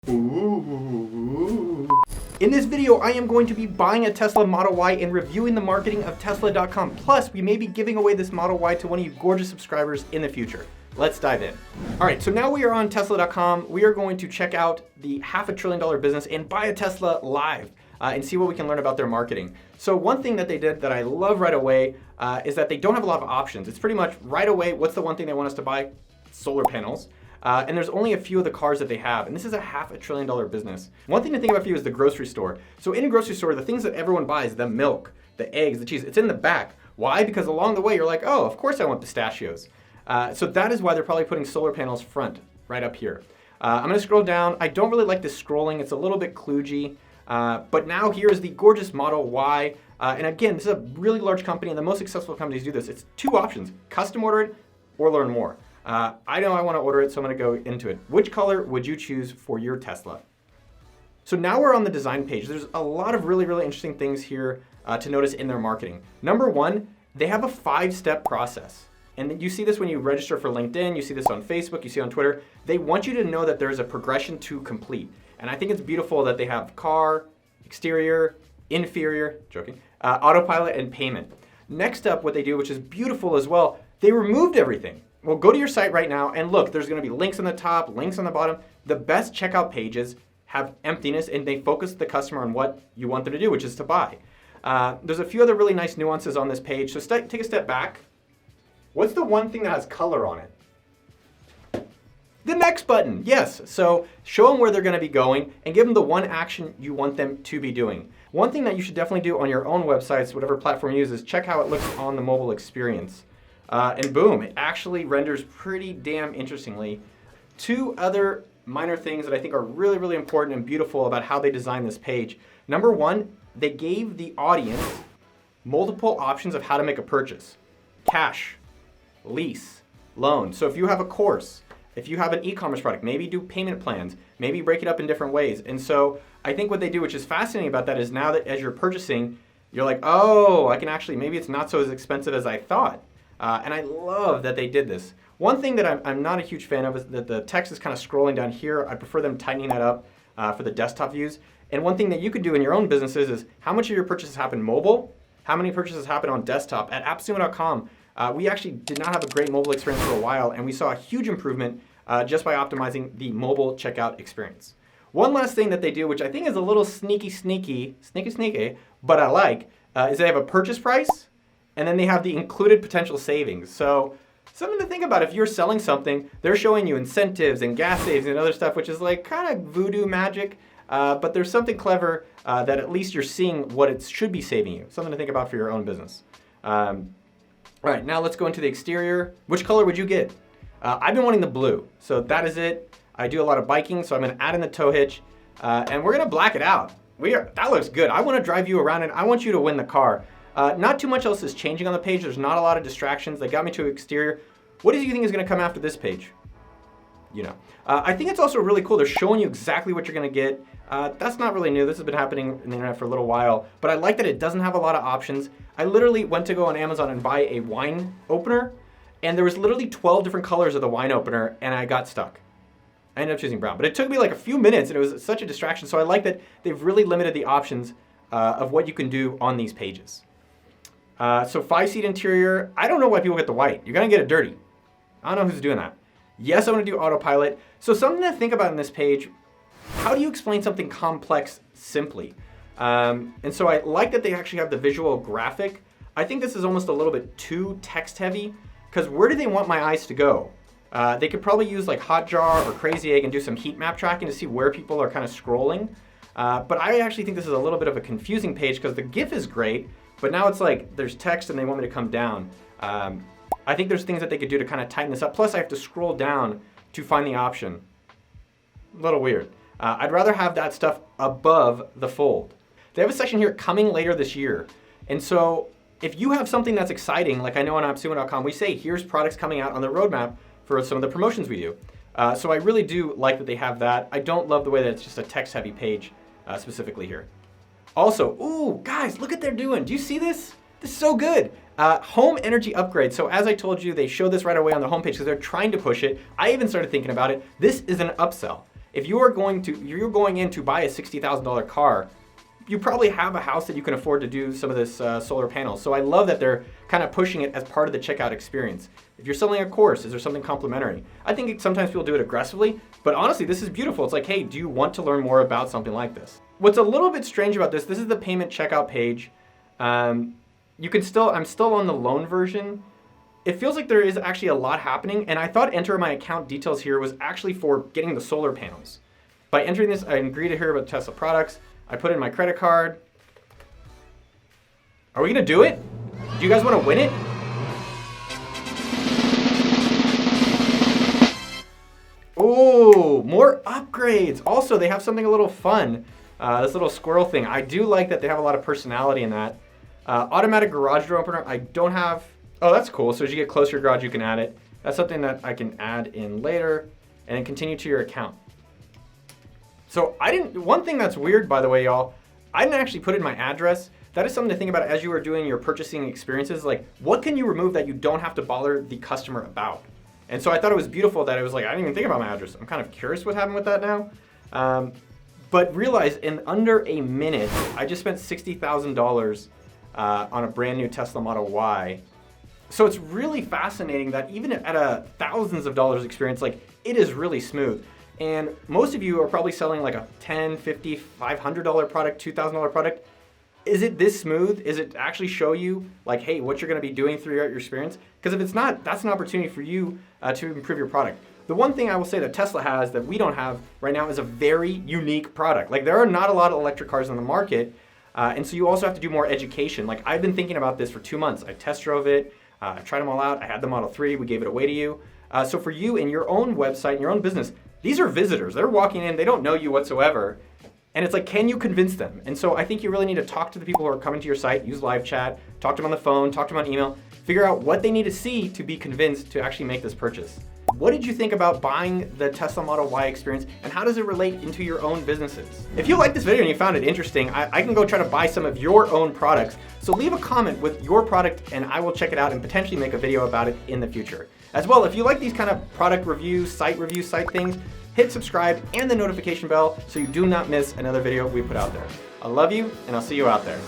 Ooh. In this video, I am going to be buying a Tesla Model Y and reviewing the marketing of Tesla.com. Plus, we may be giving away this Model Y to one of you gorgeous subscribers in the future. Let's dive in. All right, so now we are on Tesla.com. We are going to check out the $500 billion business and buy a Tesla live and see what we can learn about their marketing. So one thing that they did that I love right away is that they don't have a lot of options. It's pretty much right away, what's the one thing they want us to buy? Solar panels. And there's only a few of the cars that they have. And this is a $500 billion business. One thing to think about for you is the grocery store. So in a grocery store, the things that everyone buys, the milk, the eggs, the cheese, it's in the back. Why? Because along the way, you're like, oh, of course I want pistachios. So that is why they're probably putting solar panels front, right up here. I'm gonna scroll down. I don't really like this scrolling. It's a little bit kludgy. But now here is the gorgeous Model Y. And again, this is a really large company, and the most successful companies do this. It's two options, custom order it or learn more. I know I want to order it, so I'm going to go into it. Which color would you choose for your Tesla? So now we're on the design page. There's a lot of really, really interesting things here to notice in their marketing. Number one, they have a 5-step process. And you see this when you register for LinkedIn, you see this on Facebook, you see on Twitter. They want you to know that there's a progression to complete. And I think it's beautiful that they have car, exterior, inferior, joking, autopilot, and payment. Next up, what they do, which is beautiful as well, they removed everything. Well, go to your site right now and look, there's gonna be links on the top, links on the bottom. The best checkout pages have emptiness and they focus the customer on what you want them to do, which is to buy. There's a few other really nice nuances on this page. So take a step back. What's the one thing that has color on it? The next button, yes. So show them where they're gonna be going and give them the one action you want them to be doing. One thing that you should definitely do on your own websites, whatever platform you use, is check how it looks on the mobile experience. And boom, it actually renders pretty damn interestingly. Two other minor things that I think are really, really important and beautiful about how they designed this page. Number one, they gave the audience multiple options of how to make a purchase. Cash, lease, loan. So if you have a course, if you have an e-commerce product, maybe do payment plans, maybe break it up in different ways. And so I think what they do, which is fascinating about that, is now that as you're purchasing, you're like, oh, I can actually, maybe it's not so as expensive as I thought. And I love that they did this. One thing that I'm not a huge fan of is that the text is kind of scrolling down here. I prefer them tightening that up for the desktop views. And one thing that you could do in your own businesses is how much of your purchases happen mobile, how many purchases happen on desktop. At appsumo.com, we actually did not have a great mobile experience for a while, and we saw a huge improvement just by optimizing the mobile checkout experience. One last thing that they do, which I think is a little sneaky, but I like, is they have a purchase price, and then they have the included potential savings. So something to think about. If you're selling something, they're showing you incentives and gas saves and other stuff, which is like kind of voodoo magic. But there's something clever that at least you're seeing what it should be saving you. Something to think about for your own business. All right, now let's go into the exterior. Which color would you get? I've been wanting the blue. So that is it. I do a lot of biking, so I'm gonna add in the tow hitch. And we're gonna black it out. That looks good. I wanna drive you around and I want you to win the car. Not too much else is changing on the page. There's not a lot of distractions. They got me to exterior. What do you think is going to come after this page? You know, I think it's also really cool. They're showing you exactly what you're going to get. That's not really new. This has been happening in the internet for a little while, but I like that it doesn't have a lot of options. I literally went to go on Amazon and buy a wine opener, and there was literally 12 different colors of the wine opener, and I got stuck. I ended up choosing brown, but it took me like a few minutes, and it was such a distraction. So I like that they've really limited the options of what you can do on these pages. So 5-seat interior, I don't know why people get the white. You're gonna get it dirty. I don't know who's doing that. Yes, I'm gonna do autopilot. So something to think about in this page, how do you explain something complex simply? And so I like that they actually have the visual graphic. I think this is almost a little bit too text heavy, because where do they want my eyes to go? They could probably use like Hotjar or Crazy Egg and do some heat map tracking to see where people are kind of scrolling. But I actually think this is a little bit of a confusing page because the GIF is great, but now it's like there's text and they want me to come down. I think there's things that they could do to kind of tighten this up. Plus I have to scroll down to find the option. A little weird. I'd rather have that stuff above the fold. They have a section here coming later this year. And so if you have something that's exciting, like I know on appsumo.com, we say here's products coming out on the roadmap for some of the promotions we do. So I really do like that they have that. I don't love the way that it's just a text heavy page specifically here. Also, ooh, guys, look what they're doing. Do you see this? This is so good. Home energy upgrade. So as I told you, they show this right away on the homepage because they're trying to push it. I even started thinking about it. This is an upsell. if you're going in to buy a $60,000 car, you probably have a house that you can afford to do some of this solar panels. So I love that they're kind of pushing it as part of the checkout experience. If you're selling a course, is there something complimentary? I think sometimes people do it aggressively, but honestly, this is beautiful. It's like, hey, do you want to learn more about something like this? What's a little bit strange about this is the payment checkout page. I'm still on the loan version. It feels like there is actually a lot happening, and I thought enter my account details here was actually for getting the solar panels. By entering this, I agree to hear about Tesla products. I put in my credit card. Are we gonna do it? Do you guys wanna win it? Oh, more upgrades. Also, they have something a little fun. This little squirrel thing. I do like that they have a lot of personality in that. Automatic garage door opener, I don't have. Oh, that's cool. So as you get closer to your garage, you can add it. That's something that I can add in later and then continue to your account. So one thing that's weird, by the way, y'all, I didn't actually put in my address. That is something to think about as you are doing your purchasing experiences. Like, what can you remove that you don't have to bother the customer about? And so I thought it was beautiful that it was like, I didn't even think about my address. I'm kind of curious what happened with that now. But realize in under a minute, I just spent $60,000 on a brand new Tesla Model Y. So it's really fascinating that even at a thousands of dollars experience, like, it is really smooth. And most of you are probably selling like a $10, $50, $500 product, $2,000 product. Is it this smooth? Is it actually show you like, hey, what you're gonna be doing throughout your experience? Because if it's not, that's an opportunity for you to improve your product. The one thing I will say that Tesla has that we don't have right now is a very unique product. Like, there are not a lot of electric cars on the market. And so you also have to do more education. Like, I've been thinking about this for 2 months. I test drove it, I tried them all out. I had the Model 3, we gave it away to you. So for you in your own website, in your own business, these are visitors. They're walking in, they don't know you whatsoever. And it's like, can you convince them? And so I think you really need to talk to the people who are coming to your site, use live chat, talk to them on the phone, talk to them on email, figure out what they need to see to be convinced to actually make this purchase. What did you think about buying the Tesla Model Y experience, and how does it relate into your own businesses? If you liked this video and you found it interesting, I can go try to buy some of your own products. So leave a comment with your product and I will check it out and potentially make a video about it in the future. As well, if you like these kind of product reviews, site things, hit subscribe and the notification bell so you do not miss another video we put out there. I love you and I'll see you out there.